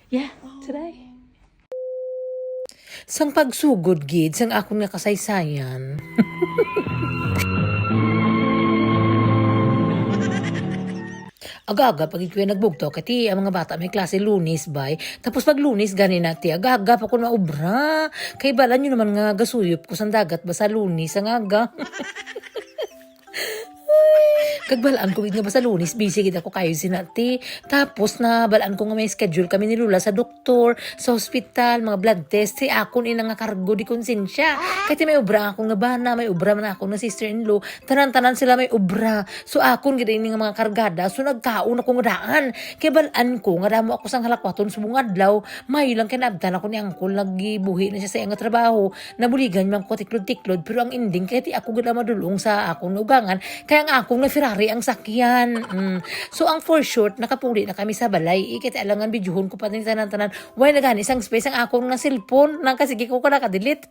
Yeah, today. Sang pagsugod gid sang akong nga kasaysayan. Aga-aga pag ikuya nagbugto kati ang mga bata may klase Lunes bay. Tapos pag Lunes gani nati aga-aga pa ko maubra. Kay balan nyo naman nga gasuyop ko sang dagat ba sa Lunes ang aga. Kagbalaan ko nga ba sa Lunes, busy gid ako kayo sinati. Tapos na balaan ko nga may schedule kami ni Lula sa doktor, sa hospital, mga blood test. Si akon ina nga kargo di konsensya. Kaya may ubra akong nabana, may ubra man ako na sister-in-law. Tanan-tanan sila may ubra. So akon gid ini nga mga kargada. So nagkaon ako nga daan. Kaya balaan ko nga damo ako sang halakwaton sa mga adlaw. Mayo lang kinabtan ako ni angkol naggibuhi na siya sa iyang trabaho. Nabuligan man ko tiklod-tiklod pero ang ending kaya ti ako gid madulong sa akong ugangan. Kaya nga akong na Ferrari ang sakyan. So ang for short, nakapuli na kami sa balay. Ikit alangan bidyuhon ko pa rin tanan-tanan. Why na gani isang space ang akong na cellphone. Nang kasige ko ka nakadelete.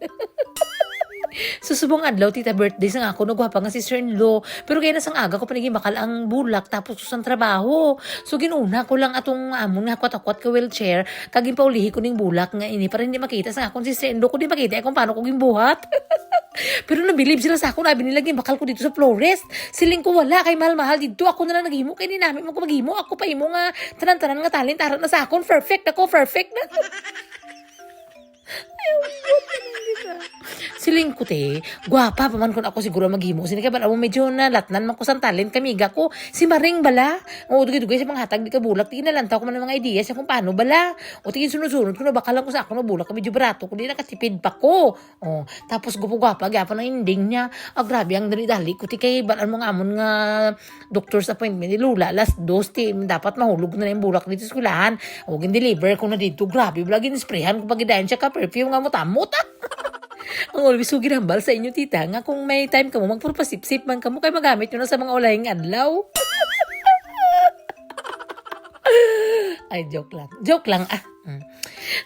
Susubong adlaw tita birthday sang ako nagwapa nga sister-in-law. Pero kaya nasang aga ko paniging bakal ang bulak tapos susang trabaho. So ginuna ko lang atong amon nga kwat-kwat ka wheelchair. Kaging paulihi ko ning bulak nga ini para hindi makita sang akong sister-in-law ko di makita kung paano ko gimbuhat. Pero nabilib sila sa ako na binilagin bakal ko dito sa Flores. Siling ko wala kay mahal-mahal dito. Ako na lang naghimo kay ni namin mo ko maghimo. Ako pa imo nga tanan-tanan nga talent arat na sa akon. Perfect ako, perfect na. Siling ko te, gwapa pa man kun ako siguro maghimo. Sini ka ba mo medyo na latnan man ko sang talent kamiga ko. Si Maring bala. O dugay-dugay sa mga hatag di ka bulak. Tingin na lang ko man ng mga idea sa kung paano bala. O tingin sunod-sunod ko na bakalan ko sa ako na bulak. Medyo barato ko di nakatipid pa ko. O tapos gupo-gwapa gyapon ang ending niya. Grabe ang dali-dali ko ti kay balan mo nga amon nga doctor's appointment ni Lula last dose ti dapat mahulog na yung bulak dito sa eskwelahan. O gin-deliver ko na dito. Grabe blagin sprayhan ko pag idayan siya ka perfume nga mo tamot. Ang always so ginambal sa inyo tita nga kung may time ka mo magpapasip-sip man ka mo kay magamit nyo na sa mga ulahing adlaw. Ay, joke lang. Joke lang,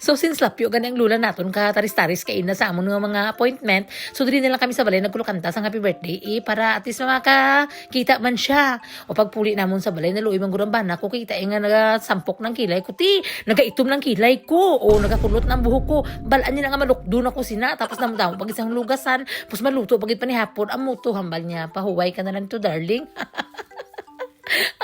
So, since lapyo ganang lula naton ka taris-taris kain na sa amon nga mga appointment, so dili na lang kami sa balay nagkulukanta sang happy birthday para at least makakita man siya. O pagpuli namon sa balay naluoy man gurang bana ko kita nga nagasampok ng kilay ko ti, nagaitom ng kilay ko o nagakulot ng buhok ko. Balaan niya nga malukdo na ko sina tapos namdamo pag isang lugasan, tapos maluto pagit panihapon amo to hambal niya pahuway ka na lang to darling.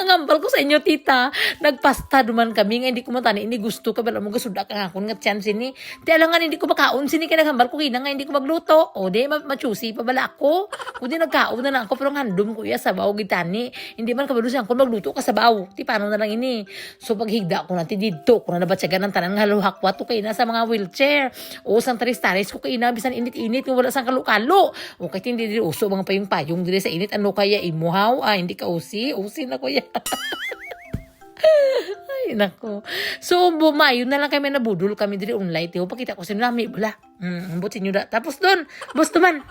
Ang ambal ko sa inyo, tita. Nagpasta duman kami. Nga hindi ko matani. Hindi gusto ka. Bala mo gasuda ka nga. Kung nga chance ni. Di alangan hindi ko makaon. Sini ka naghambal ko. Kina nga hindi ko magluto. O di, machusi pa bala ako. O di, nagkaon na lang ako. Pero handom ko iya sabaw gitani. Hindi man kabalo siya. Kung magluto ka sabaw. Di, paano na lang ini. So, pag higda ko natin dito. Kung na nabatsagan ng tanang haluhakwa. To kayo na sa mga wheelchair. O, sang taris-taris ko kayo na. Bisan init-init. Kung wala sang kalukalo. O, kahit hindi dili uso. Mga payong-payong dili sa init. Ano kaya imuhaw? Hindi ka usi. Usi na ko yan. Ay, nako. So, bumayo na lang kami nabudol kami diri online. Tiyo, pakita ko sa nami, bala. Butin nyo da. Tapos doon, boss naman.